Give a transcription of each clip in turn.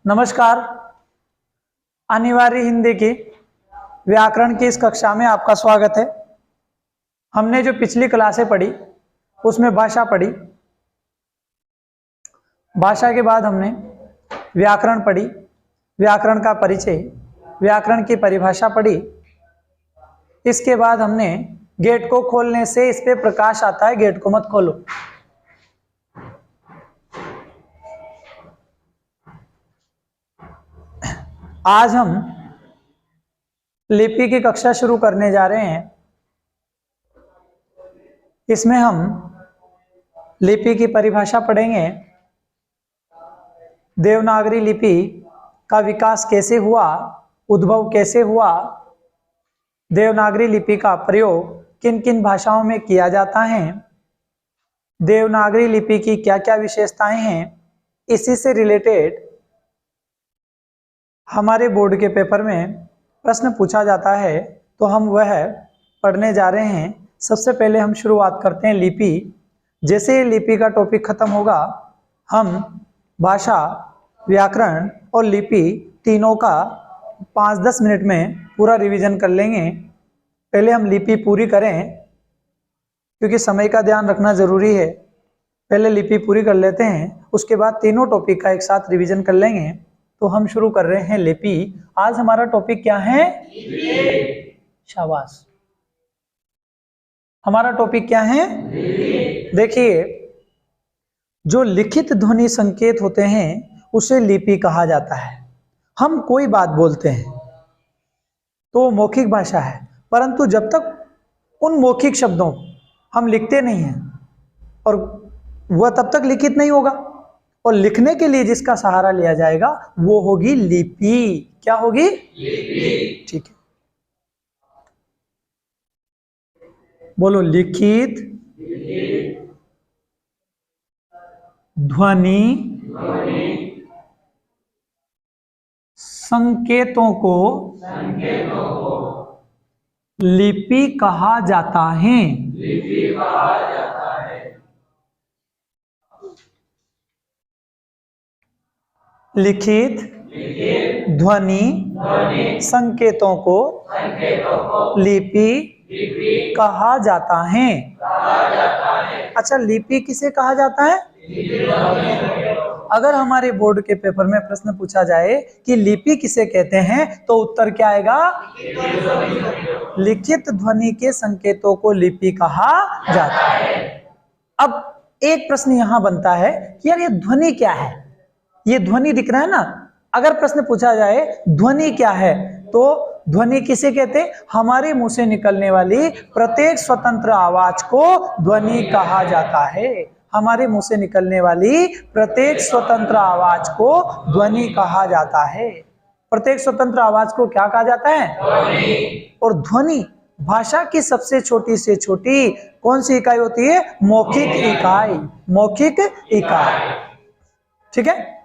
नमस्कार। अनिवार्य हिंदी की व्याकरण की इस कक्षा में आपका स्वागत है। हमने जो पिछली क्लासें पढ़ी उसमें भाषा पढ़ी, भाषा के बाद हमने व्याकरण पढ़ी, व्याकरण का परिचय, व्याकरण की परिभाषा पढ़ी। इसके बाद हमने गेट को खोलने से इस पे प्रकाश आता है, गेट को मत खोलो। आज हम लिपि की कक्षा शुरू करने जा रहे हैं। इसमें हम लिपि की परिभाषा पढ़ेंगे, देवनागरी लिपि का विकास कैसे हुआ, उद्भव कैसे हुआ, देवनागरी लिपि का प्रयोग किन किन भाषाओं में किया जाता है, देवनागरी लिपि की क्या क्या विशेषताएं हैं। इसी से रिलेटेड हमारे बोर्ड के पेपर में प्रश्न पूछा जाता है, तो हम वह पढ़ने जा रहे हैं। सबसे पहले हम शुरुआत करते हैं लिपि। जैसे लिपि का टॉपिक खत्म होगा, हम भाषा, व्याकरण और लिपि तीनों का 5-10 मिनट में पूरा रिवीजन कर लेंगे। पहले हम लिपि पूरी करें, क्योंकि समय का ध्यान रखना जरूरी है। पहले लिपि पूरी कर लेते हैं, उसके बाद तीनों टॉपिक का एक साथ रिवीजन कर लेंगे। तो हम शुरू कर रहे हैं लिपि। आज हमारा टॉपिक क्या है? शाबाश। हमारा टॉपिक क्या है? देखिए, जो लिखित ध्वनि संकेत होते हैं उसे लिपि कहा जाता है। हम कोई बात बोलते हैं तो मौखिक भाषा है, परंतु जब तक उन मौखिक शब्दों हम लिखते नहीं हैं और वह तब तक लिखित नहीं होगा। और लिखने के लिए जिसका सहारा लिया जाएगा वो होगी लिपि। क्या होगी? लिपि। ठीक है, बोलो। लिखित ध्वनि संकेतों को लिपि कहा जाता है। लिखित ध्वनि संकेतों को लिपि कहा जाता है। अच्छा, लिपि किसे कहा जाता है? अगर हमारे बोर्ड के पेपर में प्रश्न पूछा जाए कि लिपि किसे कहते हैं, तो उत्तर क्या आएगा? लिखित ध्वनि के संकेतों को लिपि कहा जाता है। अब एक प्रश्न यहां बनता है कि यार ये ध्वनि क्या है? ये ध्वनि दिख रहा है ना। अगर प्रश्न पूछा जाए ध्वनि क्या है, तो ध्वनि किसे कहते हैं? हमारे मुंह से निकलने वाली प्रत्येक स्वतंत्र आवाज को ध्वनि कहा जाता है। हमारे मुंह से निकलने वाली प्रत्येक स्वतंत्र आवाज को ध्वनि कहा जाता है। प्रत्येक स्वतंत्र आवाज को क्या कहा जाता है? ध्वनि। और ध्वनि भाषा की सबसे छोटी से छोटी कौन सी इकाई होती है? मौखिक इकाई। मौखिक इकाई। ठीक है,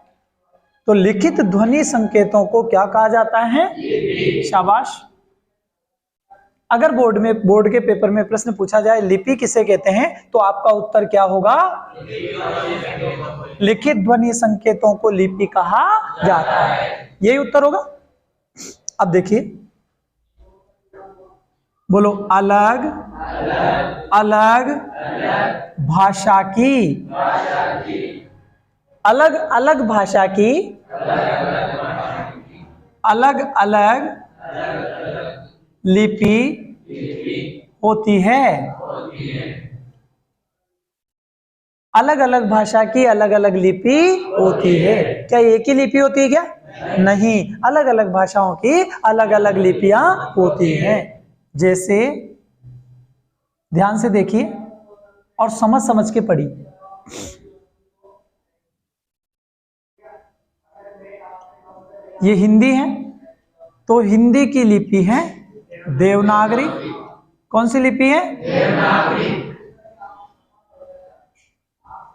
तो लिखित ध्वनि संकेतों को क्या कहा जाता है? शाबाश। अगर बोर्ड के पेपर में प्रश्न पूछा जाए लिपि किसे कहते हैं, तो आपका उत्तर क्या होगा? लिखित ध्वनि संकेतों को लिपि कहा जाता है। यही उत्तर होगा। अब देखिए, बोलो। अलग अलग भाषा की, अलग अलग भाषा की अलग अलग लिपि होती है। अलग अलग भाषा की अलग अलग लिपि होती है। क्या एक ही लिपि होती है? क्या नहीं, अलग अलग भाषाओं की अलग अलग लिपियां होती हैं। जैसे, ध्यान से देखिए और समझ समझ के पढ़िए। ये हिंदी है, तो हिंदी की लिपि है देवनागरी। कौन सी लिपि है? देवनागरी।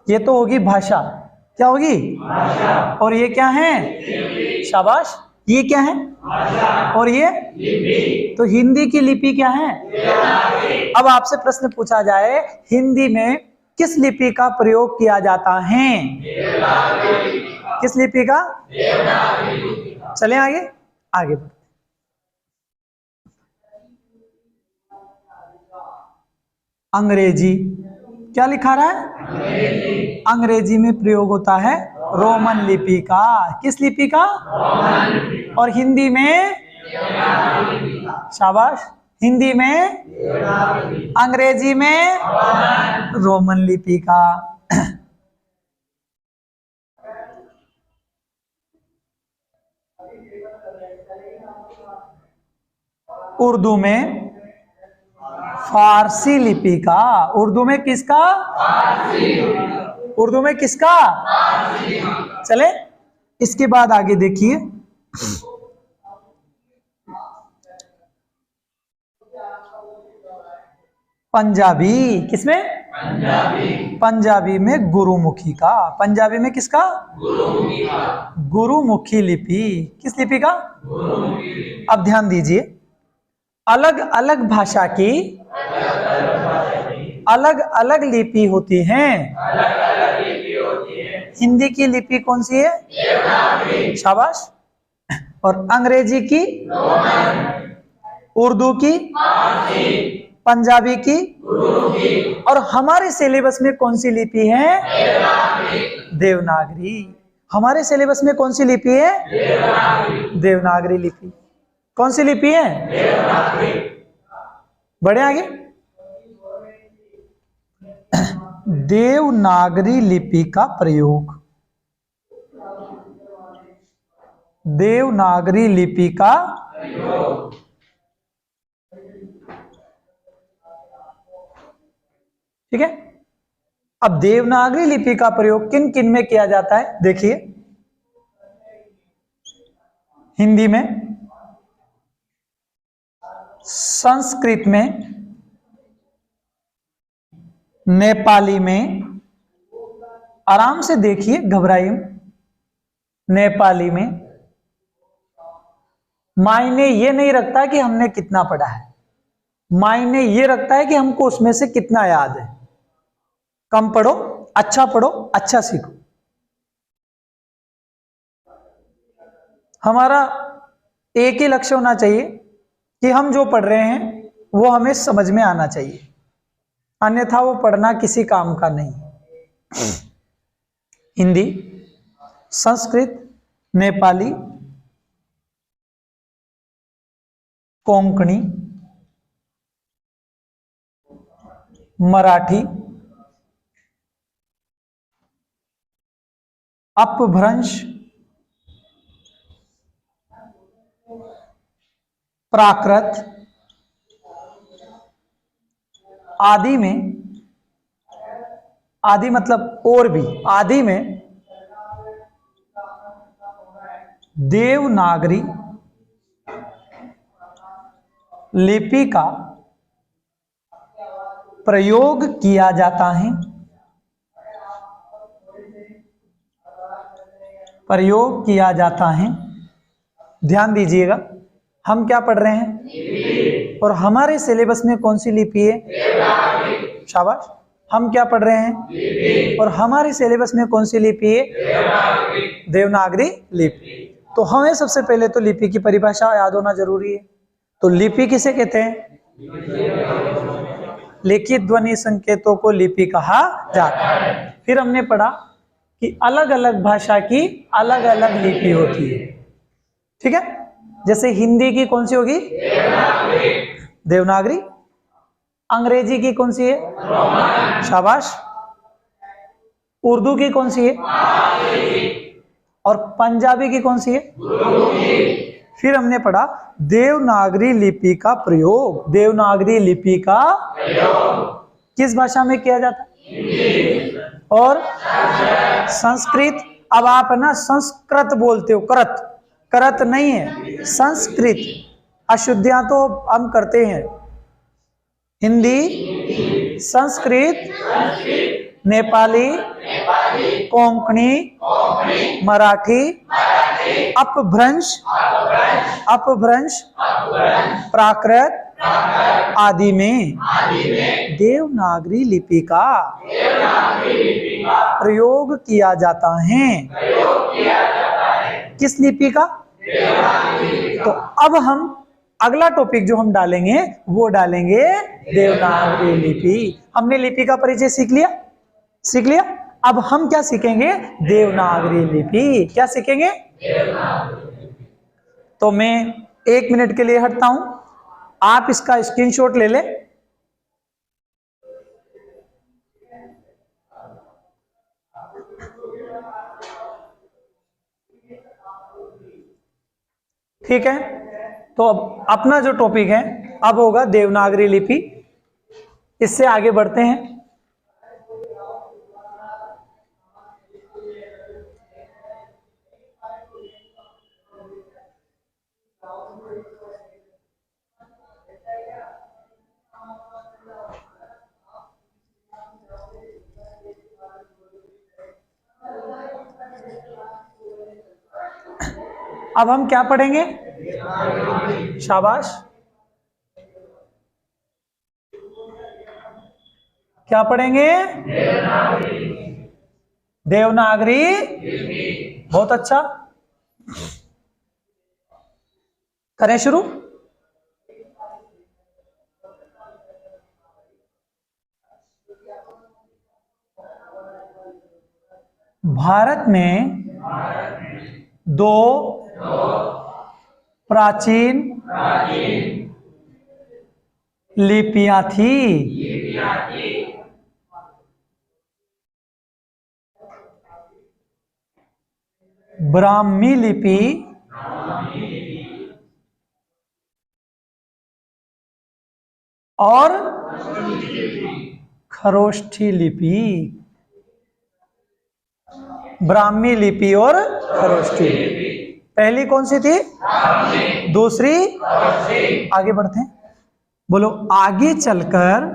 ये तो होगी भाषा। क्या होगी? भाषा। और ये क्या है? शाबाश। ये क्या है? भाषा। और ये लिपि। तो हिंदी की लिपि क्या है? देवनागरी। अब आपसे प्रश्न पूछा जाए हिंदी में किस लिपि का प्रयोग किया जाता है? देवनागरी। किस लिपि का? चले आगे आगे बढ़ते। अंग्रेजी क्या लिखा रहा है? अंग्रेजी में प्रयोग होता है रोमन लिपि का। किस लिपि का? और हिंदी में? शाबाश। हिंदी में? अंग्रेजी में? रोमन लिपि का। उर्दू में फारसी लिपि का। उर्दू में किसका? उर्दू में किसका? चले इसके बाद आगे देखिए। पंजाबी। किसमें? पंजाबी में गुरुमुखी का। पंजाबी में किसका? गुरुमुखी लिपि। किस लिपि का? अब ध्यान दीजिए, अलग अलग भाषा की अलग अलग लिपि होती हैं। हिंदी की लिपि कौन सी है? शाबाश। और अंग्रेजी की? उर्दू की? पंजाबी की? और हमारे सिलेबस में कौन सी लिपि है? देवनागरी। हमारे सिलेबस में कौन सी लिपि है? देवनागरी लिपि। कौन सी लिपि है? बढ़े आगे। देवनागरी लिपि का प्रयोग। देवनागरी लिपि का ठीक है। अब देवनागरी लिपि का प्रयोग किन किन में किया जाता है देखिए। हिंदी में, संस्कृत में, नेपाली में। आराम से देखिए, घबराइए। नेपाली में मायने ये नहीं रखता कि हमने कितना पढ़ा है, मायने ये रखता है कि हमको उसमें से कितना याद है। कम पढ़ो, अच्छा सीखो। हमारा एक ही लक्ष्य होना चाहिए कि हम जो पढ़ रहे हैं वो हमें समझ में आना चाहिए, अन्यथा वो पढ़ना किसी काम का नहीं। हिंदी, संस्कृत, नेपाली, कोंकणी, मराठी, अपभ्रंश, प्राकृत आदि में, आदि मतलब और भी, आदि में देवनागरी लिपि का प्रयोग किया जाता है। प्रयोग किया जाता है। ध्यान दीजिएगा, हम क्या पढ़ रहे हैं और हमारे सिलेबस में कौन सी लिपि है? शाबाश। हम क्या पढ़ रहे हैं और हमारे सिलेबस में कौन सी लिपि है? देवनागरी लिपि। तो हमें सबसे पहले तो लिपि की परिभाषा याद होना जरूरी है। तो लिपि किसे कहते हैं? लिखित ध्वनि संकेतों को लिपि कहा जाता है। फिर हमने पढ़ा कि अलग अलग भाषा की अलग अलग लिपि होती है। ठीक है। जैसे हिंदी की कौन सी होगी? देवनागरी। अंग्रेजी की कौन सी है? शाबाश। उर्दू की कौन सी है? और पंजाबी की कौन सी है? फिर हमने पढ़ा देवनागरी लिपि का प्रयोग। देवनागरी लिपि का किस भाषा में किया जाता है? और संस्कृत। अब आप है ना संस्कृत बोलते हो, करत करत नहीं है, संस्कृत। अशुद्धियां तो हम करते हैं। हिंदी, संस्कृत, नेपाली, कोंकणी, मराठी, अपभ्रंश, प्राकृत आदि में देवनागरी लिपि का प्रयोग किया जाता है। किस लिपि का? तो अब हम अगला टॉपिक जो हम डालेंगे वो डालेंगे देवनागरी लिपि। हमने लिपि का परिचय सीख लिया। अब हम क्या सीखेंगे? देवनागरी लिपि। क्या सीखेंगे? तो मैं 1 मिनट के लिए हटता हूं, आप इसका स्क्रीनशॉट ले लें। ठीक है, तो अब अपना जो टॉपिक है अब होगा देवनागरी लिपि। इससे आगे बढ़ते हैं। अब हम क्या पढ़ेंगे? शाबाश, क्या पढ़ेंगे? देवनागरी। बहुत अच्छा, करें शुरू। भारत में 2 प्राचीन लिपियां थी। ब्राह्मी लिपि और खरोष्ठी लिपि। ब्राह्मी लिपि और खरोष्ठी। पहली कौन सी थी? दूसरी? आगे बढ़ते हैं, बोलो। आगे चलकर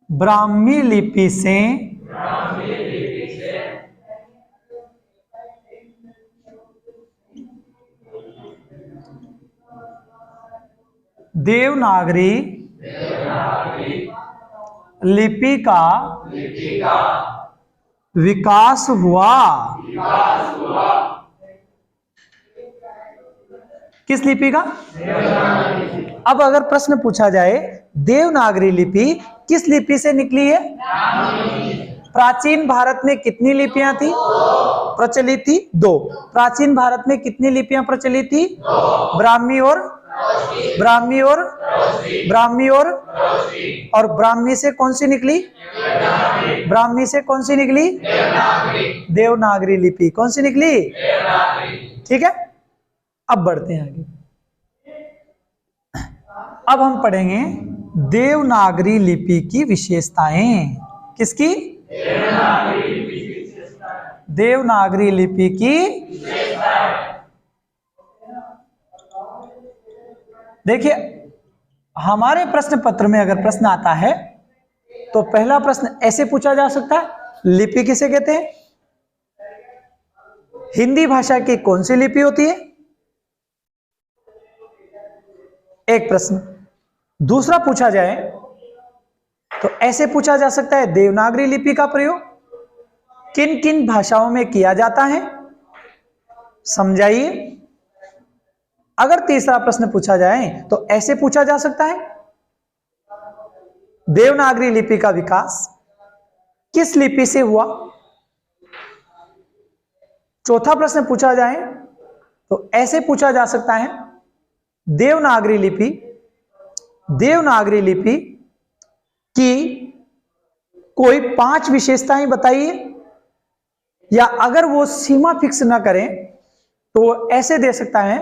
ब्राह्मी लिपि से देवनागरी लिपि का विकास हुआ। किस लिपि का? अब अगर प्रश्न पूछा जाए देवनागरी लिपि किस लिपि से निकली है? प्राचीन भारत में कितनी लिपियां थी प्रचलित थी? 2। प्राचीन भारत में कितनी लिपियां प्रचलित थी? ब्राह्मी और ब्राह्मी से कौन सी निकली? ब्राह्मी से कौन सी निकली? देवनागरी लिपि। कौन सी निकली? ठीक है, अब बढ़ते हैं आगे। अब हम पढ़ेंगे देवनागरी लिपि की विशेषताएं। किसकी? देवनागरी लिपि की। देखिए, हमारे प्रश्न पत्र में अगर प्रश्न आता है तो पहला प्रश्न ऐसे पूछा जा सकता है, लिपि किसे कहते हैं? हिंदी भाषा की कौन सी लिपि होती है? एक प्रश्न। दूसरा पूछा जाए तो ऐसे पूछा जा सकता है, देवनागरी लिपि का प्रयोग किन किन भाषाओं में किया जाता है? समझाइए। अगर तीसरा प्रश्न पूछा जाए तो ऐसे पूछा जा सकता है, देवनागरी लिपि का विकास किस लिपि से हुआ? चौथा प्रश्न पूछा जाए तो ऐसे पूछा जा सकता है, देवनागरी लिपि की कोई 5 विशेषताएं बताइए। या अगर वो सीमा फिक्स ना करें तो ऐसे दे सकता है,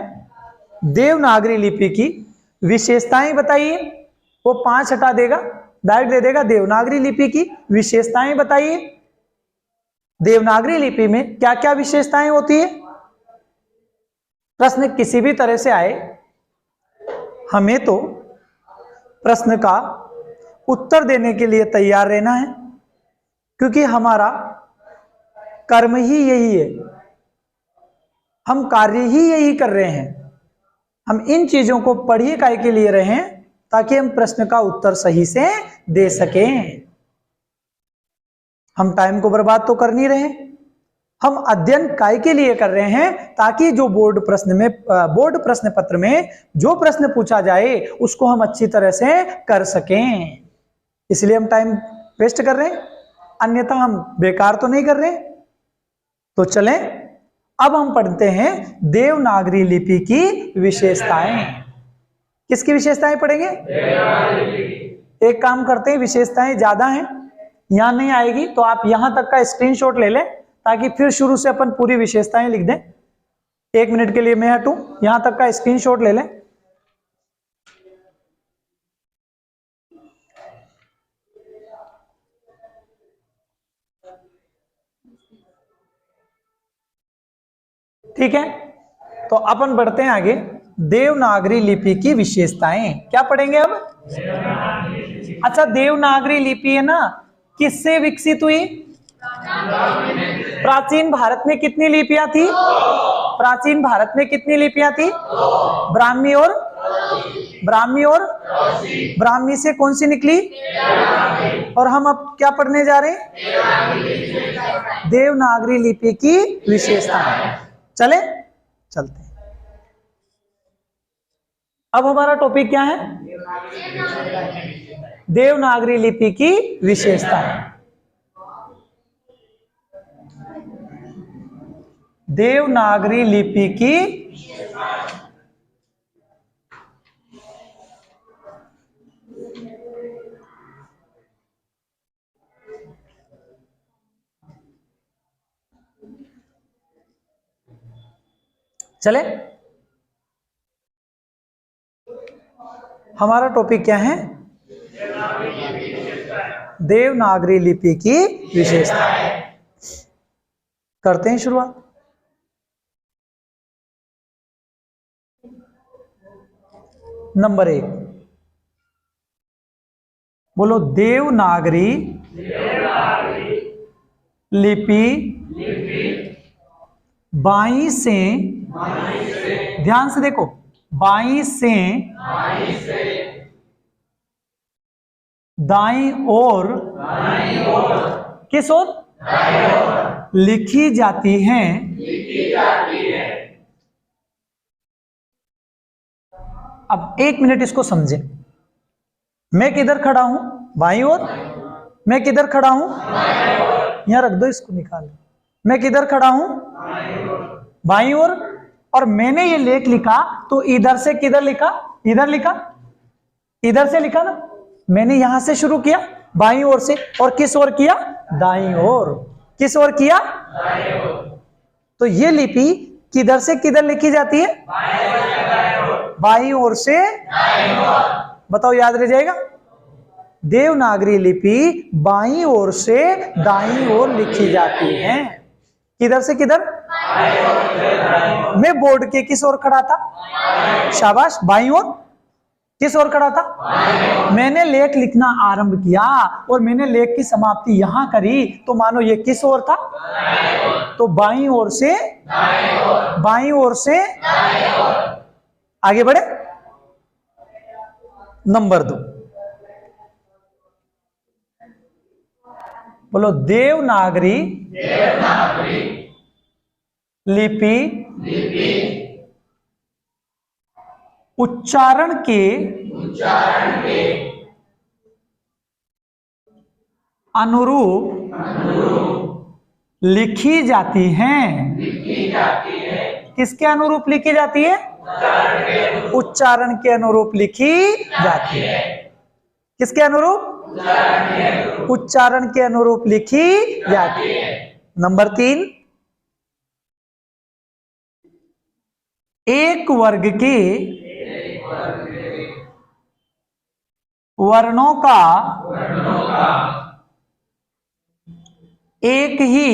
देवनागरी लिपि की विशेषताएं बताइए। वो 5 हटा देगा, डायरेक्ट दे देगा देवनागरी लिपि की विशेषताएं बताइए। देवनागरी लिपि में क्या क्या विशेषताएं होती है? प्रश्न किसी भी तरह से आए, हमें तो प्रश्न का उत्तर देने के लिए तैयार रहना है, क्योंकि हमारा कर्म ही यही है, हम कार्य ही यही कर रहे हैं। हम इन चीजों को पढ़िए काय के लिए रहे हैं ताकि हम प्रश्न का उत्तर सही से दे सकें। हम टाइम को बर्बाद तो कर नहीं रहे, हम अध्ययन काय के लिए कर रहे हैं, ताकि जो बोर्ड प्रश्न पत्र में जो प्रश्न पूछा जाए उसको हम अच्छी तरह से कर सकें। इसलिए हम टाइम वेस्ट कर रहे हैं, अन्यथा हम बेकार तो नहीं कर रहे। तो चलें अब हम पढ़ते हैं देवनागरी लिपि की विशेषताएं। किसकी विशेषताएं पढ़ेंगे? एक काम करते हैं, विशेषताएं ज्यादा हैं, यहां नहीं आएगी तो आप यहां तक का स्क्रीनशॉट ले लें, ताकि फिर शुरू से अपन पूरी विशेषताएं लिख दें। 1 मिनट के लिए मैं हटूं, यहां तक का स्क्रीनशॉट ले लें। ठीक है, तो अपन बढ़ते हैं आगे। देवनागरी लिपि की विशेषताएं क्या पढ़ेंगे अब? अच्छा, देवनागरी लिपि है ना, किससे विकसित हुई? प्राचीन भारत में कितनी लिपियां थी? प्राचीन भारत में कितनी लिपियां थी? ब्राह्मी और ब्राह्मी से कौन सी निकली? और हम अब क्या पढ़ने जा रहे हैं? देवनागरी लिपि की विशेषताएं। चले चलते हैं। अब हमारा टॉपिक क्या है? देवनागरी लिपि की विशेषताएं। देवनागरी लिपि की चले, हमारा टॉपिक क्या है? देवनागरी लिपि की विशेषताएं। करते हैं शुरुआत। नंबर 1, बोलो देवनागरी लिपि बाईं से, ध्यान से देखो, बाईं से दाईं ओर, किस ओर? लिखी जाती हैं। अब 1 मिनट इसको समझें। मैं किधर खड़ा हूं? बाईं ओर। मैं किधर खड़ा हूं? यहां रख दो, इसको निकाल। मैं किधर खड़ा हूं? बाईं ओर। और मैंने ये लेख लिखा तो इधर से किधर लिखा? इधर लिखा, इधर से लिखा ना। मैंने यहां से शुरू किया बाईं ओर से, और किस ओर किया? दाईं ओर। किस ओर किया? दाईं ओर। तो ये लिपि किधर से किधर लिखी जाती है? बाईं ओर से दाईं ओर। बताओ, याद रह जाएगा? देवनागरी लिपि बाईं ओर से दाईं ओर लिखी जाती है। किधर से किधर? मैं बोर्ड के किस ओर खड़ा था? शाबाश, बाईं ओर। किस ओर खड़ा था? मैंने लेख लिखना आरंभ किया और मैंने लेख की समाप्ति यहां करी, तो मानो ये किस ओर था? तो बाईं ओर से, बाईं ओर से आगे बढ़े। नंबर 2, बोलो देवनागरी लिपि उच्चारण के अनुरूप लिखी जाती हैं। किसके अनुरूप लिखी जाती है? उच्चारण के अनुरूप लिखी जाती है। किसके अनुरूप? उच्चारण के अनुरूप लिखी जाती है। नंबर 3, एक वर्ग के वर्णों का एक ही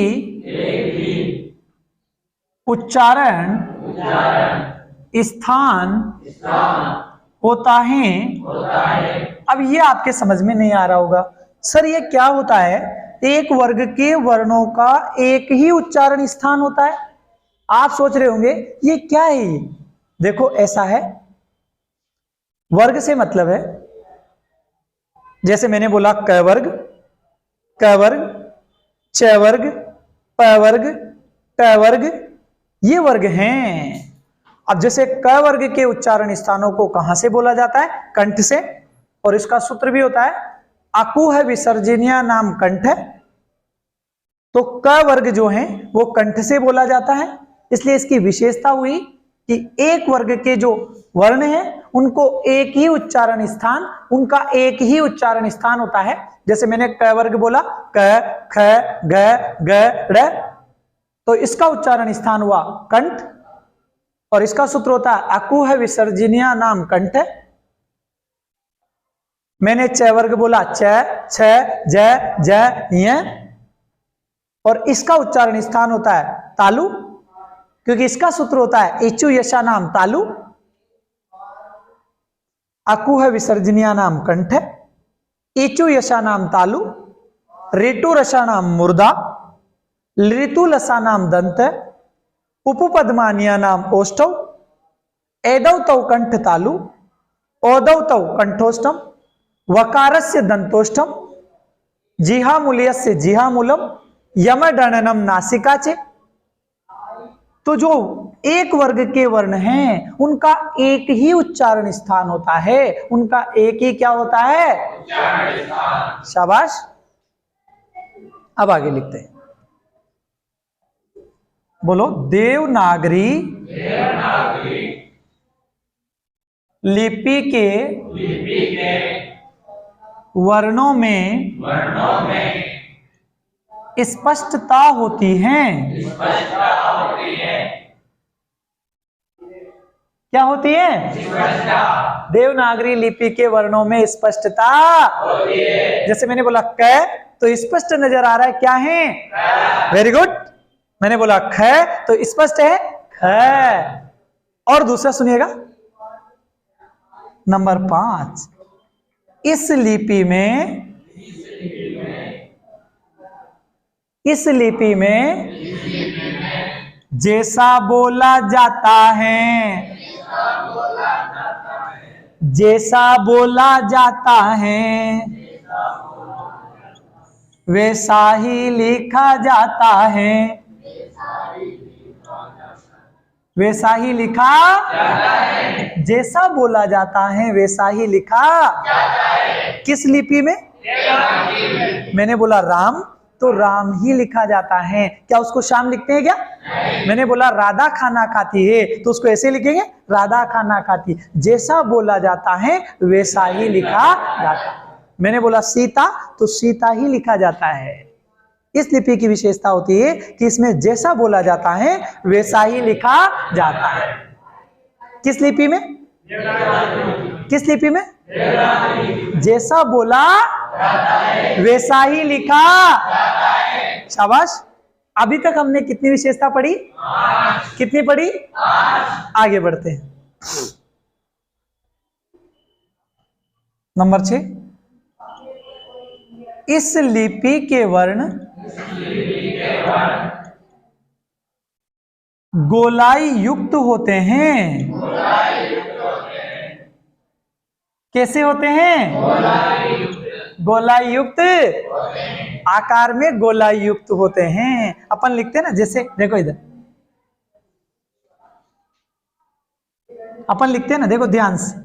उच्चारण स्थान होता है। अब ये आपके समझ में नहीं आ रहा होगा, सर ये क्या होता है? एक वर्ग के वर्णों का एक ही उच्चारण स्थान होता है। आप सोच रहे होंगे ये क्या है? ये देखो, ऐसा है, वर्ग से मतलब है, जैसे मैंने बोला क वर्ग, क वर्ग, च वर्ग, प वर्ग, ट वर्ग, ये वर्ग हैं। अब जैसे क वर्ग के उच्चारण स्थानों को कहां से बोला जाता है? कंठ से, और इसका सूत्र भी होता है अकुह विसर्जनीय नाम कंठ है। तो क वर्ग जो है वो कंठ से बोला जाता है, इसलिए इसकी विशेषता हुई कि एक वर्ग के जो वर्ण हैं उनको एक ही उच्चारण स्थान, उनका एक ही उच्चारण स्थान होता है। जैसे मैंने क वर्ग बोला, क, ख, ग, ड़, तो इसका उच्चारण स्थान हुआ कंठ, और इसका सूत्र होता है अकुह विसर्जनीय नाम कंठ। मैंने च वर्ग बोला, च, छ, ज, य, और इसका उच्चारण स्थान होता है तालु, क्योंकि इसका सूत्र होता है इचु यशा नाम तालु। अकुह विसर्जनीय नाम कंठ, इचु यशा नाम तालु, ऋतु रसा नाम मुर्दा, ऋतु लसा नाम दंत, उपपद्मानिया नाम ओष्ठव, एदव तव कंठ तालु, ओदव तव कंठोष्ठम, वकारस्य दंतोष्ठम, जिहामूल्यस्य जिहामूलम, यमडननम नासिकाचे। तो जो एक वर्ग के वर्ण हैं उनका एक ही उच्चारण स्थान होता है, उनका एक ही क्या होता है? उच्चारण स्थान। शाबाश। अब आगे लिखते हैं, बोलो देवनागरी लिपि के वर्णों में स्पष्टता होती है। क्या होती है? देवनागरी लिपि के वर्णों में स्पष्टता होती है। जैसे मैंने बोला क, तो स्पष्ट नजर आ रहा है, क्या है? Very good. मैंने बोला ख, तो स्पष्ट है ख। और दूसरा सुनिएगा, नंबर 5, इस लिपि में जैसा बोला जाता है, जैसा बोला जाता है वैसा ही लिखा जाता है, वैसा ही लिखा जाता है। जैसा बोला जाता है वैसा ही लिखा जाता है। किस लिपि में? मैंने बोला राम, तो राम ही लिखा जाता है। क्या उसको श्याम लिखते हैं क्या? नहीं। मैंने बोला राधा खाना खाती है, तो उसको ऐसे लिखेंगे राधा खाना खाती। जैसा बोला जाता है वैसा ही लिखा जाता है। मैंने बोला सीता, तो सीता ही लिखा जाता है। इस लिपि की विशेषता होती है कि इसमें जैसा बोला जाता है वैसा ही लिखा जाता है। किस लिपि में? किस लिपि में? जैसा बोला वैसा ही लिखा। शाबाश। अभी तक हमने कितनी विशेषता पढ़ी? कितनी पढ़ी? आगे बढ़ते हैं। नंबर 6, इस लिपि के वर्ण गोलाई युक्त होते हैं। कैसे होते हैं? गोलाई युक्त, आकार में गोलाई युक्त होते हैं। अपन लिखते हैं ना, जैसे देखो इधर अपन लिखते हैं ना, देखो ध्यान से,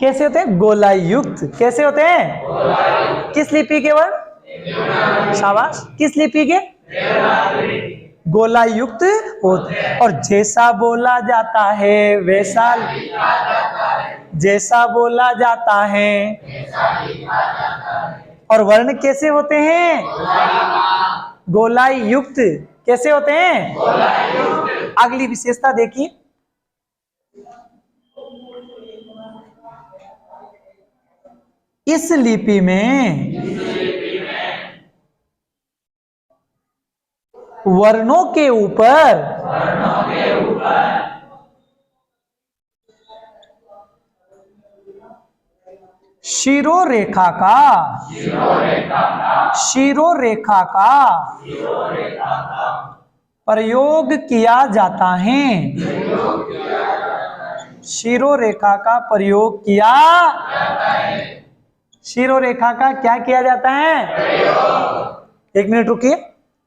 कैसे होते हैं? गोलाई युक्त। कैसे होते हैं? किस लिपि के वर्ण? शाबाश। किस लिपि के? गोलाई युक्त होते हैं। और जैसा बोला जाता है वैसा, जैसा बोला जाता है। और वर्ण कैसे होते हैं? गोलाई युक्त। कैसे होते हैं? अगली विशेषता देखिए, इस लिपि में वर्णों के ऊपर शिरोरेखा का प्रयोग किया जाता है। शिरोरेखा का प्रयोग किया, शिरोरेखा का क्या किया जाता है? एक मिनट रुकिए।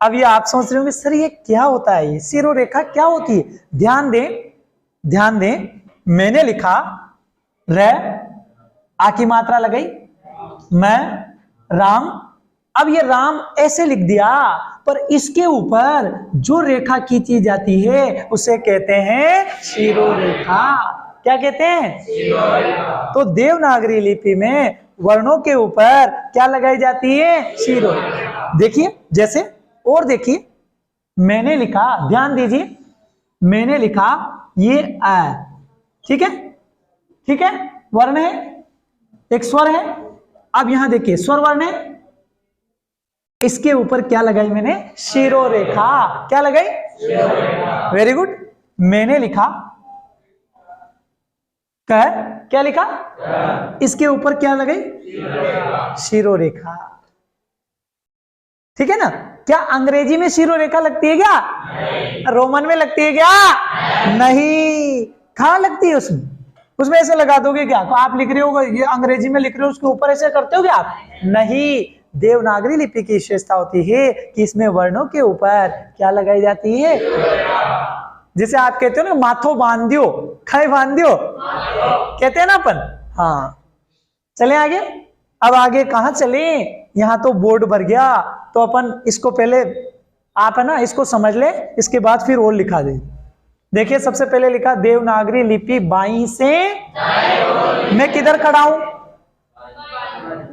अब ये आप सोच रहे होंगे सर ये क्या होता है, ये शिरोरेखा क्या होती है? ध्यान दें, ध्यान दें। मैंने लिखा र, आ की मात्रा लगाई, मैं, राम। अब ये राम ऐसे लिख दिया, पर इसके ऊपर जो रेखा खींची जाती है उसे कहते हैं शिरोरेखा। क्या कहते हैं? शिरोरेखा। तो देवनागरी लिपि में वर्णों के ऊपर क्या लगाई जाती है? शिरोरेखा। देखिए जैसे, और देखिए, मैंने लिखा, ध्यान दीजिए, मैंने लिखा ये आ, ठीक है, ठीक है, वर्ण है, एक स्वर है। अब यहां देखिए स्वर वर्ण है, इसके ऊपर क्या लगाई मैंने? शिरोरेखा। क्या लगाई? शिरोरेखा। Very good. मैंने लिखा कह, क्या लिखा? इसके ऊपर क्या लगाई? शिरोरेखा। ठीक है ना? क्या अंग्रेजी में शिरोरेखा लगती है क्या? नहीं। रोमन में लगती है क्या? नहीं। कहां लगती है? उसमें, उसमें ऐसे लगा दोगे क्या? तो आप लिख रहे हो, ये अंग्रेजी में लिख रहे हो, उसके ऊपर ऐसे करते हो क्या आप? नहीं। देवनागरी लिपि की विशेषता होती है कि इसमें वर्णों के ऊपर क्या लगाई जाती है? जैसे आप कहते हो ना माथो बांध दियो, खाए बांध दियो, कहते हैं ना अपन। हाँ, चले आगे। अब आगे कहां चले? यहां तो बोर्ड भर गया, तो अपन इसको पहले आप है ना इसको समझ ले, इसके बाद फिर और लिखा दे। देखिए सबसे पहले लिखा देवनागरी लिपि बाईं से, मैं किधर खड़ा हूं?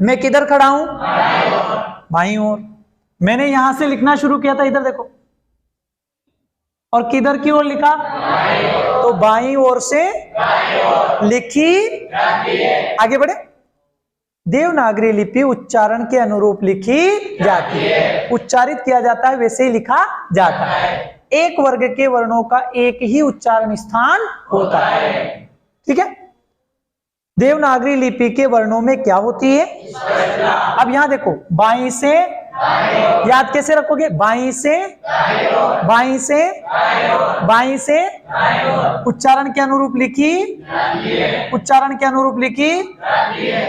मैं किधर खड़ा हूं? बाईं ओर। मैंने यहां से लिखना शुरू किया था, इधर देखो, और किधर की ओर लिखा? तो बाईं ओर से लिखी, आगे बढ़े। देवनागरी लिपि उच्चारण के अनुरूप लिखी जाती है, उच्चारित किया जाता है वैसे ही लिखा जाता है। एक वर्ग के वर्णों का एक ही उच्चारण स्थान होता है। ठीक है? देवनागरी लिपि के वर्णों में क्या होती है? अब यहां देखो, बाईं से, याद कैसे रखोगे? बाईं से, बाईं से, बाईं से, उच्चारण के अनुरूप लिखी, उच्चारण के अनुरूप लिखी।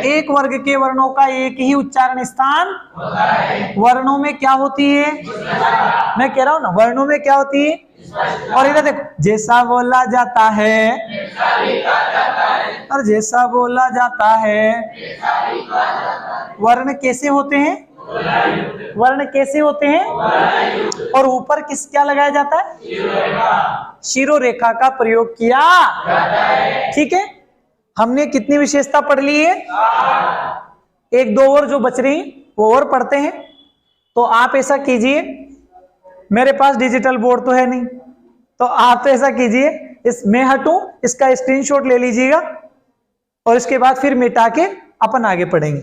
एक वर्ग के वर्णों का एक ही उच्चारण स्थान, वर्णों में क्या होती है? मैं कह रहा हूं ना, वर्णों में क्या होती है? और इधर देखो, जैसा बोला जाता है, और जैसा बोला जाता है। वर्ण कैसे होते हैं? वर्ण कैसे होते हैं? और ऊपर किस क्या लगाया जाता है? शिरोरेखा का प्रयोग किया जाता है। ठीक है, हमने कितनी विशेषता पढ़ ली है? एक दो और जो बच रही वो और पढ़ते हैं। तो आप ऐसा कीजिए, मेरे पास डिजिटल बोर्ड तो है नहीं, तो आप तो ऐसा कीजिए, इस मैं हटूं, इसका स्क्रीनशॉट ले लीजिएगा, और इसके बाद फिर मिटा के अपन आगे पढ़ेंगे।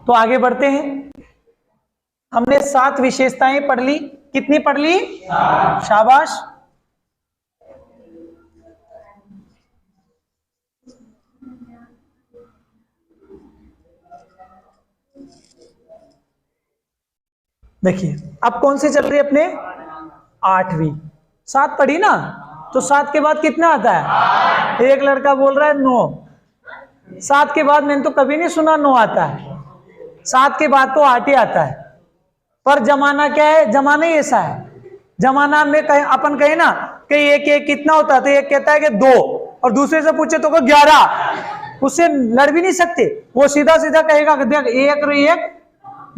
तो आगे बढ़ते हैं। हमने 7 विशेषताएं पढ़ ली। कितनी पढ़ ली? शाबाश। देखिए अब कौन सी चल रही है अपने? 8वीं। 7 पढ़ी ना, तो 7 के बाद कितना आता है? एक लड़का बोल रहा है 9। 7 के बाद मैंने तो कभी नहीं सुना 9 आता है। 7 के बाद तो 8 ही आता है। पर जमाना क्या है? जमाना ही ऐसा है। जमाना में अपन कहे ना कि एक एक कितना होता है, तो एक कहता है कि 2, और दूसरे से पूछे तो 11। उससे लड़ भी नहीं सकते, वो सीधा सीधा कहेगा कि देख 1 और 1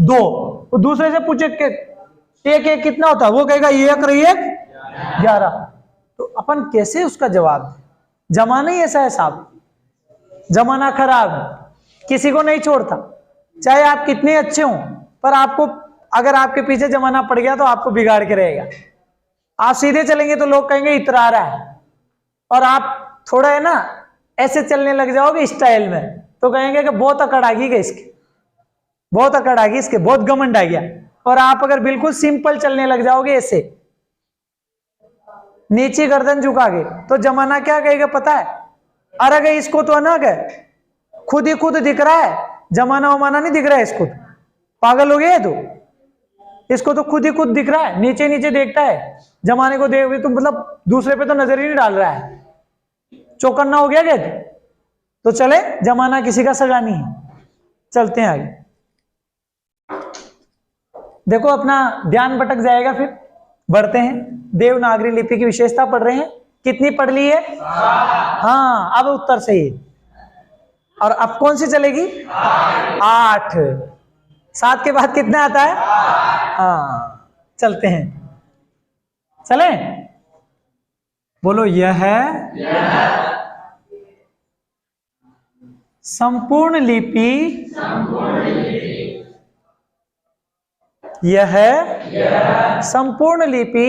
2। तो दूसरे से पूछे कि एक एक कितना होता है, वो कहेगा 1 और 1 11। तो अपन कैसे उसका जवाब दें? जमाना ही ऐसा है साहब। जमाना खराब है, किसी को नहीं छोड़ता, चाहे आप कितने अच्छे हों, पर आपको अगर आपके पीछे जमाना पड़ गया तो आपको बिगाड़ के रहेगा। आप सीधे चलेंगे तो लोग कहेंगे इतरा रहा है, और आप थोड़ा है ना ऐसे चलने लग जाओगे स्टाइल में, तो कहेंगे कि बहुत अकड़ आ गई इसके, बहुत अकड़ आ गई इसके, बहुत घमंड आ गया। और आप अगर बिल्कुल सिंपल चलने लग जाओगे ऐसे नीचे गर्दन झुका के, तो जमाना क्या कहेगा पता है? अरे गए इसको तो ना गए, खुद ही खुद दिख रहा है, जमाना वमाना नहीं दिख रहा है इसको। पागल हो गया है तो, इसको तो खुद ही खुद दिख रहा है, नीचे नीचे देखता है, जमाने को देख तो मतलब दूसरे पे तो नजर ही नहीं डाल रहा है। चौकन्ना हो गया क्या तो चले, जमाना किसी का सगा नहीं है। चलते हैं आगे। देखो अपना ध्यान भटक जाएगा, फिर बढ़ते हैं। देवनागरी लिपि की विशेषता पढ़ रहे हैं। कितनी पढ़ ली है? हाँ, अब उत्तर सही है। और अब कौन सी चलेगी? 8। 7 के बाद कितना आता है? हाँ, चलते हैं। चले, बोलो। यह संपूर्ण लिपि, यह संपूर्ण लिपि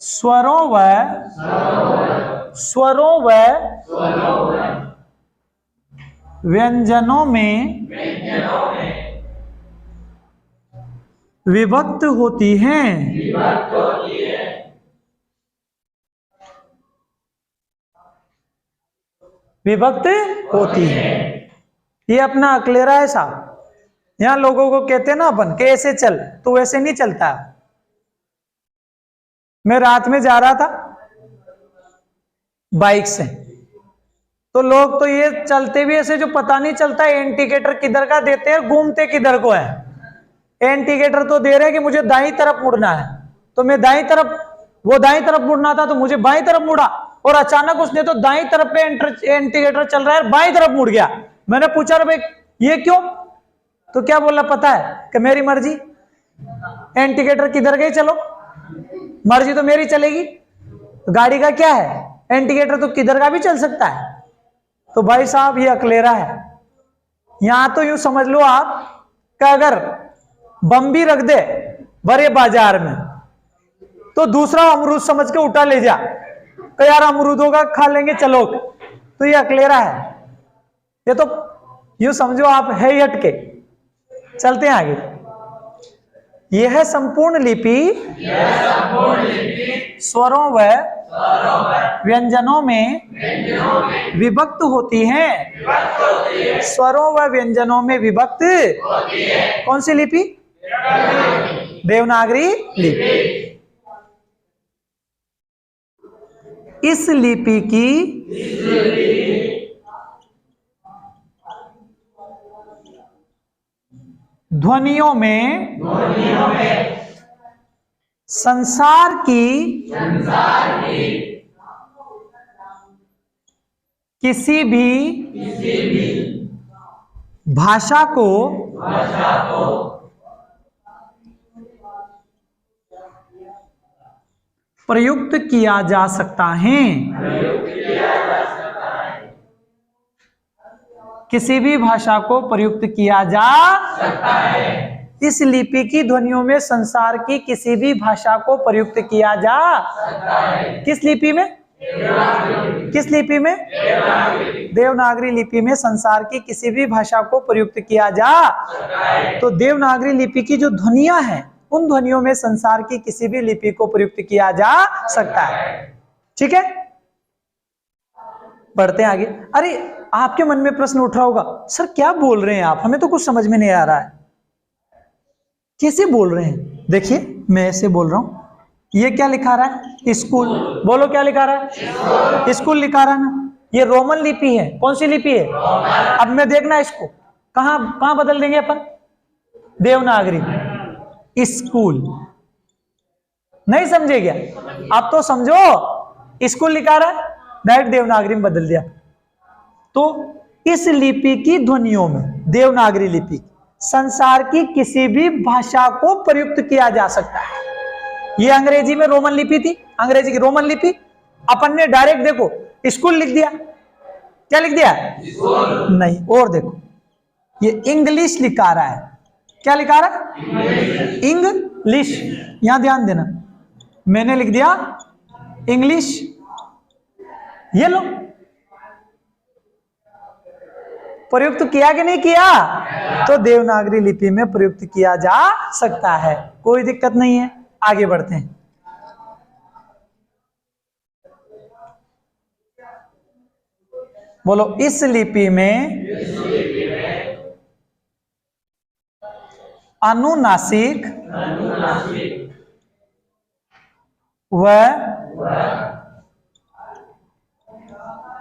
स्वरों व व्यंजनों में विभक्त होती हैं। विभक्त होती है। ये अपना अकलेरा है साहब। यहां लोगों को कहते हैं ना अपन कि ऐसे चल, तो वैसे नहीं चलता। मैं रात में जा रहा था बाइक से, तो लोग तो ये चलते भी ऐसे जो पता नहीं चलता इंडिकेटर किधर का देते हैं, घूमते किधर को है। इंडिकेटर तो दे रहे हैं कि मुझे दाईं तरफ मुड़ना है, तो मैं दाईं तरफ, वो दाईं तरफ मुड़ना था तो मुझे बाईं तरफ मुड़ा, और अचानक उसने तो दाईं तरफ पे इंडिकेटर चल रहा है, बाईं तरफ मुड़ गया। मैंने पूछा रे भाई ये क्यों? तो क्या बोला पता है कि मेरी मर्जी, इंडिकेटर किधर गई चलो, मर्जी तो मेरी चलेगी। गाड़ी का क्या है, इंडिकेटर तो किधर का भी चल सकता है। तो भाई साहब ये अकलेरा है। यहां तो यूं समझ लो आप कि अगर बम भी रख दे बड़े बाजार में, तो दूसरा अमरूद समझ के उठा ले जा कि यार अमरूदों का खा लेंगे चलो, तो ये अकलेरा है। ये तो यूं समझो आप है ही हटके। चलते हैं आगे। यह संपूर्ण लिपि स्वरों व व्यंजनों में विभक्त होती है। स्वरों व व्यंजनों में विभक्त कौन सी लिपि? देवनागरी लिपि। इस लिपि की ध्वनियों में संसार की किसी भी भाषा को प्रयुक्त किया जा सकता है। किसी भी भाषा को प्रयुक्त किया जा सकता है। इस लिपि की ध्वनियों में संसार की किसी भी भाषा को प्रयुक्त किया जा सकता है। किस लिपि में? किस लिपि में? देवनागरी लिपि में संसार की किसी भी भाषा को प्रयुक्त किया जा सकता है। तो देवनागरी लिपि की जो ध्वनियां हैं, उन ध्वनियों में संसार की किसी भी लिपि को प्रयुक्त किया जा सकता है। ठीक है, बढ़ते हैं आगे। अरे आपके मन में प्रश्न उठ रहा होगा, सर क्या बोल रहे हैं आप, हमें तो कुछ समझ में नहीं आ रहा है, कैसे बोल रहे हैं? देखिए मैं ऐसे बोल रहा हूं। ये क्या लिखा रहा है? स्कूल। बोलो क्या लिखा रहा है? स्कूल लिखा रहा है ना। ये रोमन लिपि है। कौन सी लिपि है? अब मैं देखना इसको कहां बदल देंगे अपन? देवनागरी। स्कूल। नहीं समझे क्या? अब तो समझो, स्कूल लिखा रहा है, डायरेक्ट देवनागरी में बदल दिया। तो इस लिपि की ध्वनियों में, देवनागरी लिपि, संसार की किसी भी भाषा को प्रयुक्त किया जा सकता है। ये अंग्रेजी में रोमन लिपि थी, अंग्रेजी की रोमन लिपि, अपन ने डायरेक्ट देखो स्कूल लिख दिया। क्या लिख दिया? नहीं, और देखो ये इंग्लिश लिखा रहा है। क्या लिखा रहा है? इंग्लिश। यहां ध्यान देना, मैंने लिख दिया इंग्लिश। ये लो, प्रयुक्त किया कि नहीं किया? तो देवनागरी लिपि में प्रयुक्त किया जा सकता है, कोई दिक्कत नहीं है। आगे बढ़ते हैं। बोलो, इस लिपि में अनुनासिक व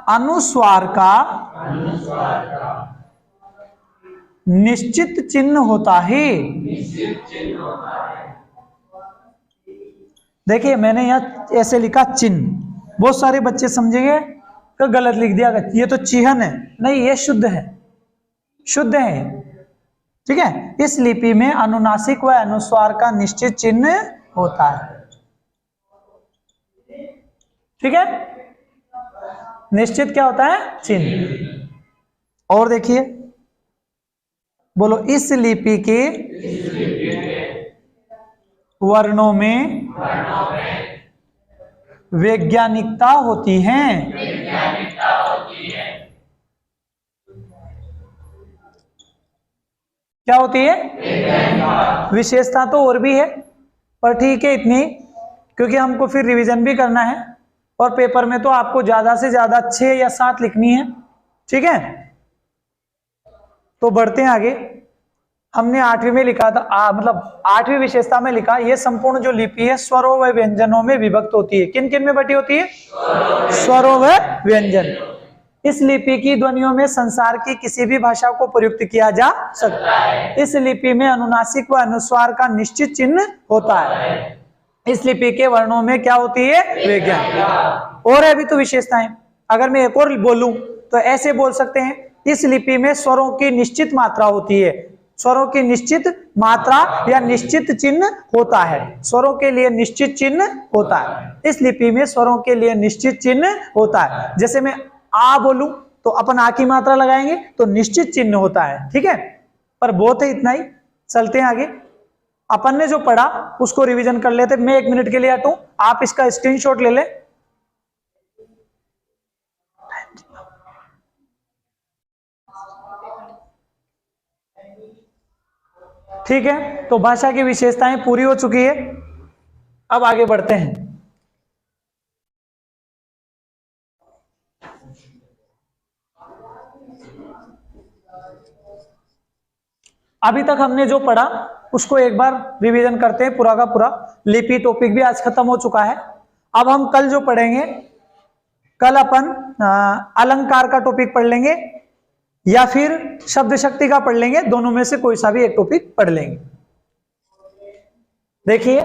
अनुस्वार का निश्चित चिन्ह होता है। देखिए मैंने यहां ऐसे लिखा चिन्ह, बहुत सारे बच्चे समझेंगे कि गलत लिख दिया, ये तो चिन्ह है। नहीं, ये शुद्ध है, शुद्ध है। ठीक है, इस लिपि में अनुनासिक व अनुस्वार का निश्चित चिन्ह होता है। ठीक है, निश्चित क्या होता है? चिन्ह। और देखिए, बोलो, इस लिपि के वर्णों में वैज्ञानिकता होती है। क्या होती है? विशेषता तो और भी है, पर ठीक है इतनी, क्योंकि हमको फिर रिवीजन भी करना है और पेपर में तो आपको ज्यादा से ज्यादा 6 या 7 लिखनी है। ठीक है, तो बढ़ते हैं आगे। हमने 8वीं में लिखा था, मतलब 8वीं विशेषता में लिखा, यह संपूर्ण जो लिपि है स्वरों व व्यंजनों में विभक्त होती है। किन किन में बटी होती है? स्वरों व व्यंजन। इस लिपि की ध्वनियों में संसार की किसी भी भाषा को प्रयुक्त किया जा सकता है। इस लिपि में अनुनासिक व अनुस्वार का निश्चित चिन्ह होता है। इस लिपि के वर्णों में क्या होती है? वैज्ञानिक। और अभी तो विशेषताएं, अगर मैं एक और बोलूं तो ऐसे बोल सकते हैं, इस लिपि में स्वरों की निश्चित मात्रा होती है। स्वरों की निश्चित मात्रा या निश्चित चिन्ह होता है। स्वरों के लिए निश्चित चिन्ह होता है। इस लिपि में स्वरों के लिए निश्चित चिन्ह होता है। जैसे मैं आ बोलूं तो अपन आ की मात्रा लगाएंगे तो निश्चित चिन्ह होता है। ठीक है, पर बहुत है इतना ही। चलते हैं आगे। अपन ने जो पढ़ा उसको रिवीजन कर लेते। मैं 1 मिनट के लिए हटूं, आप इसका स्क्रीनशॉट ले लें। ठीक है, तो भाषा की विशेषताएं पूरी हो चुकी है। अब आगे बढ़ते हैं। अभी तक हमने जो पढ़ा उसको एक बार रिवीजन करते हैं पूरा का पूरा। लिपि टॉपिक भी आज खत्म हो चुका है। अब हम कल जो पढ़ेंगे, कल अपन अलंकार का टॉपिक पढ़ लेंगे या फिर शब्द शक्ति का पढ़ लेंगे। दोनों में से कोई सा भी एक टॉपिक पढ़ लेंगे। देखिए,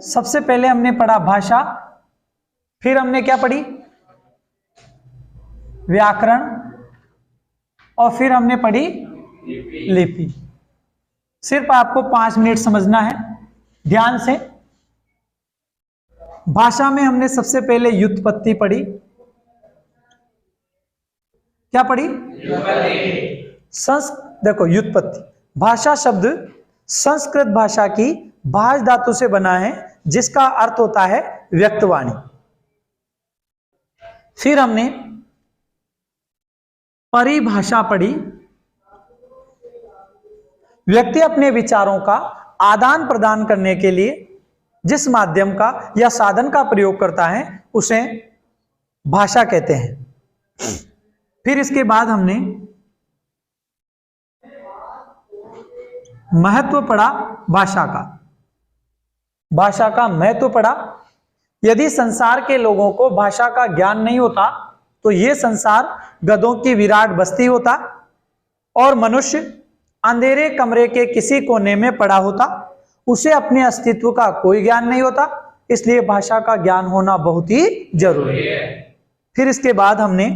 सबसे पहले हमने पढ़ा भाषा, फिर हमने क्या पढ़ी? व्याकरण, और फिर हमने पढ़ी लिपि। सिर्फ आपको 5 मिनट समझना है ध्यान से। भाषा में हमने सबसे पहले व्युत्पत्ति पढ़ी। क्या पढ़ी? देखो, व्युत्पत्ति, भाषा शब्द संस्कृत भाषा की भाष धातु से बना है, जिसका अर्थ होता है व्यक्तवाणी। फिर हमने परिभाषा पढ़ी। व्यक्ति अपने विचारों का आदान प्रदान करने के लिए जिस माध्यम का या साधन का प्रयोग करता है उसे भाषा कहते हैं। फिर इसके बाद हमने महत्व पढ़ा भाषा का। भाषा का महत्व पढ़ा। यदि संसार के लोगों को भाषा का ज्ञान नहीं होता तो यह संसार गधों की विराट बस्ती होता और मनुष्य अंधेरे कमरे के किसी कोने में पड़ा होता। उसे अपने अस्तित्व का कोई ज्ञान नहीं होता। इसलिए भाषा का ज्ञान होना बहुत ही जरूरी है। फिर इसके बाद हमने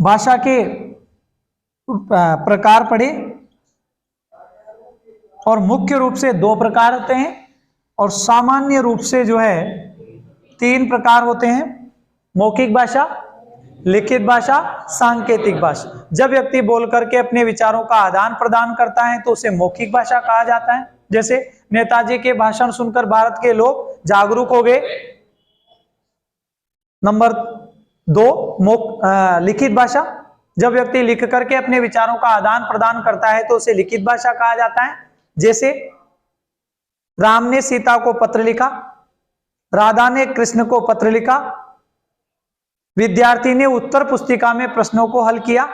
भाषा के प्रकार पढ़े, और मुख्य रूप से 2 प्रकार होते हैं और सामान्य रूप से जो है 3 प्रकार होते हैं। मौखिक भाषा, लिखित भाषा, सांकेतिक भाषा। जब व्यक्ति बोल करके अपने विचारों का आदान प्रदान करता है तो उसे मौखिक भाषा कहा जाता है। जैसे नेताजी के भाषण सुनकर भारत के लोग जागरूक हो गए। नंबर 2 लिखित भाषा। जब व्यक्ति लिख करके अपने विचारों का आदान प्रदान करता है तो उसे लिखित भाषा कहा जाता है। जैसे राम ने सीता को पत्र लिखा, राधा ने कृष्ण को पत्र लिखा, विद्यार्थी ने उत्तर पुस्तिका में प्रश्नों को हल किया।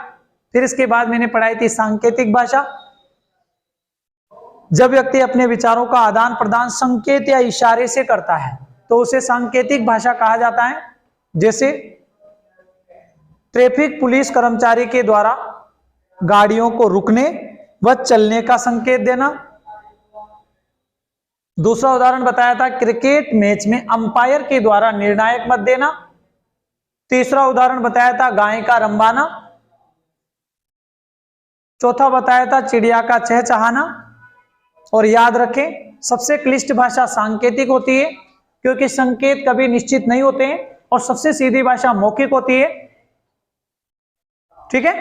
फिर इसके बाद मैंने पढ़ाई थी सांकेतिक भाषा। जब व्यक्ति अपने विचारों का आदान प्रदान संकेत या इशारे से करता है तो उसे सांकेतिक भाषा कहा जाता है। जैसे ट्रैफिक पुलिस कर्मचारी के द्वारा गाड़ियों को रुकने व चलने का संकेत देना। दूसरा उदाहरण बताया था क्रिकेट मैच में अंपायर के द्वारा निर्णायक मत देना। तीसरा उदाहरण बताया था गाय का रंबाना। चौथा बताया था चिड़िया का चहचहाना। और याद रखें, सबसे क्लिष्ट भाषा सांकेतिक होती है क्योंकि संकेत कभी निश्चित नहीं होते हैं, और सबसे सीधी भाषा मौखिक होती है। ठीक है।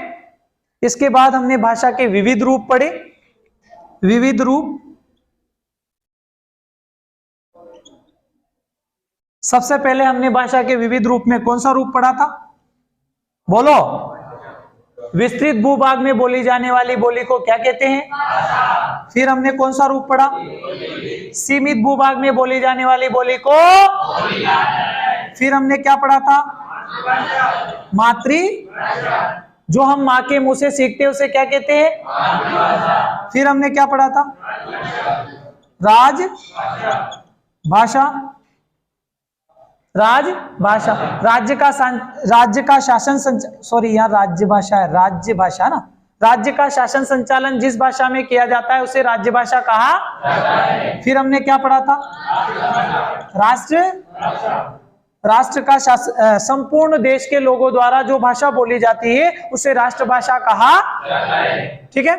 इसके बाद हमने भाषा के विविध रूप पढ़े। विविध रूप, सबसे पहले हमने भाषा के विविध रूप में कौन सा रूप पढ़ा था? बोलो। विस्तृत भूभाग में बोली जाने वाली बोली को क्या कहते हैं? फिर हमने कौन सा रूप पढ़ा? सीमित भूभाग में बोली जाने वाली बोली को। फिर हमने क्या पढ़ा था? मातृ, जो हम माँ के मुंह से सीखते हैं उसे क्या कहते हैं? फिर हमने क्या पढ़ा था? राज भाषा। राजभाषा, राज्य का शासन सॉरी यहाँ राज्य भाषा है, राज्य भाषा ना। राज्य का शासन संचालन जिस भाषा में किया जाता है उसे राज्य भाषा कहा। फिर हमने क्या पढ़ा था? राष्ट्र का शासन, संपूर्ण देश के लोगों द्वारा जो भाषा बोली जाती है उसे राष्ट्रभाषा कहा। ठीक है।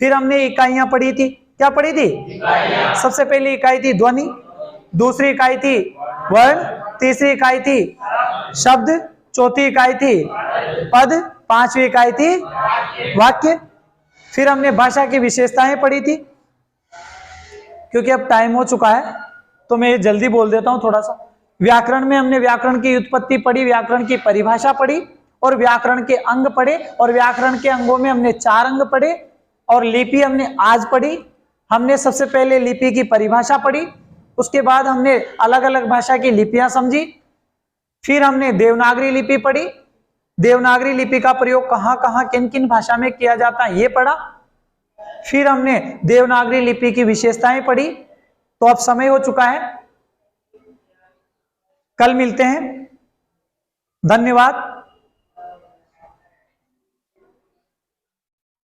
फिर हमने इकाइयां पढ़ी थी। क्या पढ़ी थी? सबसे पहली इकाई थी ध्वनि, दूसरी इकाई थी वर्ण, तीसरी इकाई थी शब्द, चौथी इकाई थी पद, पांचवी इकाई थी वाक्य। फिर हमने भाषा की विशेषताएं पढ़ी थी। क्योंकि अब टाइम हो चुका है तो मैं जल्दी बोल देता हूं थोड़ा सा। व्याकरण में हमने व्याकरण की उत्पत्ति पढ़ी, व्याकरण की परिभाषा पढ़ी और व्याकरण के अंग पढ़े। और व्याकरण के अंगों में हमने 4 अंग पढ़े। और लिपि हमने आज पढ़ी। हमने सबसे पहले लिपि की परिभाषा पढ़ी, उसके बाद हमने अलग अलग भाषा की लिपियां समझी। फिर हमने देवनागरी लिपि पढ़ी। देवनागरी लिपि का प्रयोग कहां कहां किन किन भाषा में किया जाता है ये पढ़ा। फिर हमने देवनागरी लिपि की विशेषताएं पढ़ी। तो अब समय हो चुका है, कल मिलते हैं। धन्यवाद।